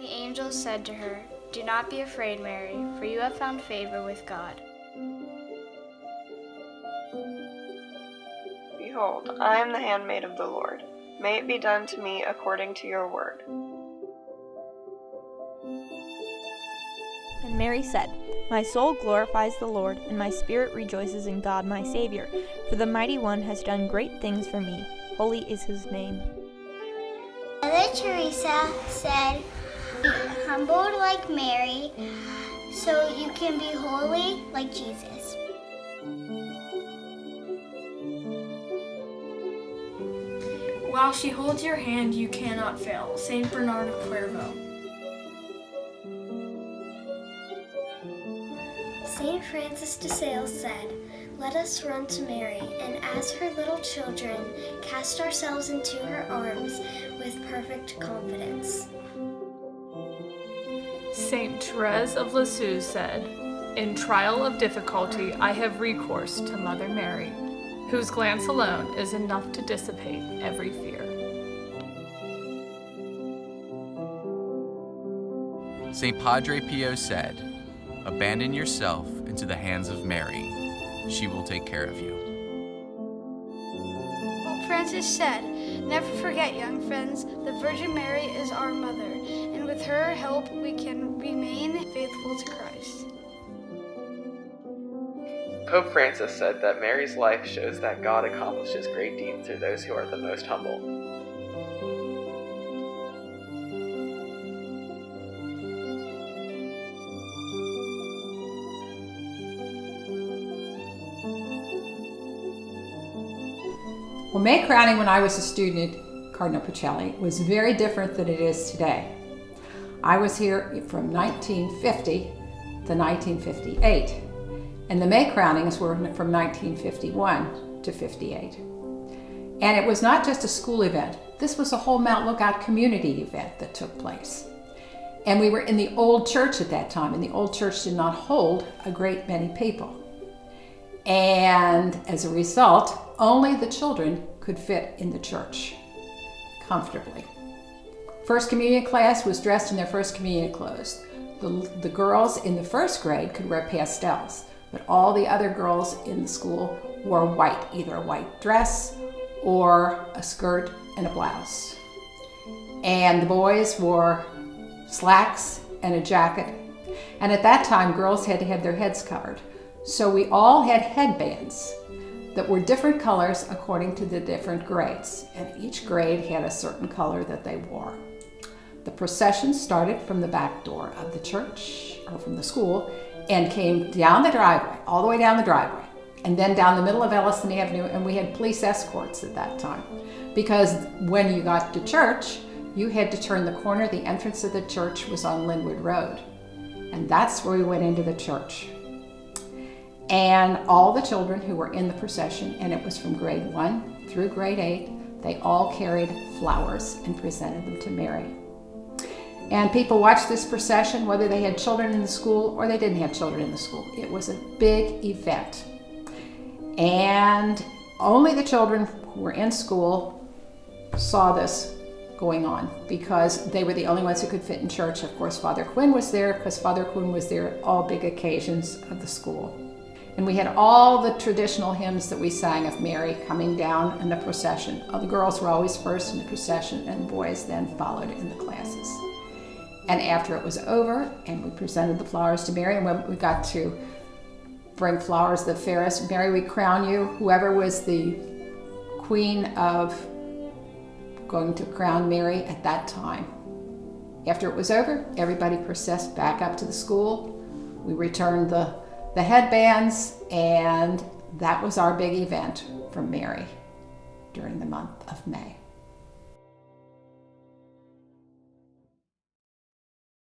angel said to her, "Do not be afraid, Mary, for you have found favor with God." Behold, I am the handmaid of the Lord. May it be done to me according to your word. And Mary said, "My soul glorifies the Lord, and my spirit rejoices in God my Savior, for the Mighty One has done great things for me. Holy is his name." Mother Teresa said, "Be humbled like Mary, so you can be holy like Jesus." While she holds your hand, you cannot fail. Saint Bernard of Clairvaux. Saint Francis de Sales said, "Let us run to Mary, and as her little children, cast ourselves into her arms with perfect confidence." Saint Therese of Lisieux said, "In trial of difficulty, I have recourse to Mother Mary, whose glance alone is enough to dissipate every fear." St. Padre Pio said, "Abandon yourself into the hands of Mary. She will take care of you." Pope Francis said, "Never forget, young friends, the Virgin Mary is our mother, and with her help we can remain faithful to Christ." Pope Francis said that Mary's life shows that God accomplishes great deeds through those who are the most humble. Well, May crowning when I was a student at Cardinal Pacelli was very different than it is today. I was here from 1950 to 1958, and the May crownings were from 1951 to 58. And it was not just a school event. This was a whole Mount Lookout community event that took place. And we were in the old church at that time, and the old church did not hold a great many people. And as a result, only the children could fit in the church comfortably. First communion class was dressed in their first communion clothes. The girls in the first grade could wear pastels, but all the other girls in the school wore white, either a white dress or a skirt and a blouse. And the boys wore slacks and a jacket. And at that time, girls had to have their heads covered. So we all had headbands that were different colors according to the different grades, and each grade had a certain color that they wore. The procession started from the back door of the church, or from the school, and came down the driveway, all the way down the driveway, and then down the middle of Ellison Avenue, and we had police escorts at that time. Because when you got to church, you had to turn the corner. The entrance of the church was on Linwood Road, and that's where we went into the church. And all the children who were in the procession, and it was from grade 1 through grade 8, they all carried flowers and presented them to Mary. And people watched this procession, whether they had children in the school or they didn't have children in the school. It was a big event. And only the children who were in school saw this going on because they were the only ones who could fit in church. Of course, Father Quinn was there because Father Quinn was there at all big occasions of the school. And we had all the traditional hymns that we sang of Mary coming down in the procession. The girls were always first in the procession, and the boys then followed in the classes. And after it was over, and we presented the flowers to Mary, and when we got to bring flowers to the fairest, "Mary, we crown you," whoever was the queen of going to crown Mary at that time. After it was over, everybody processed back up to the school. We returned the headbands, and that was our big event for Mary during the month of May.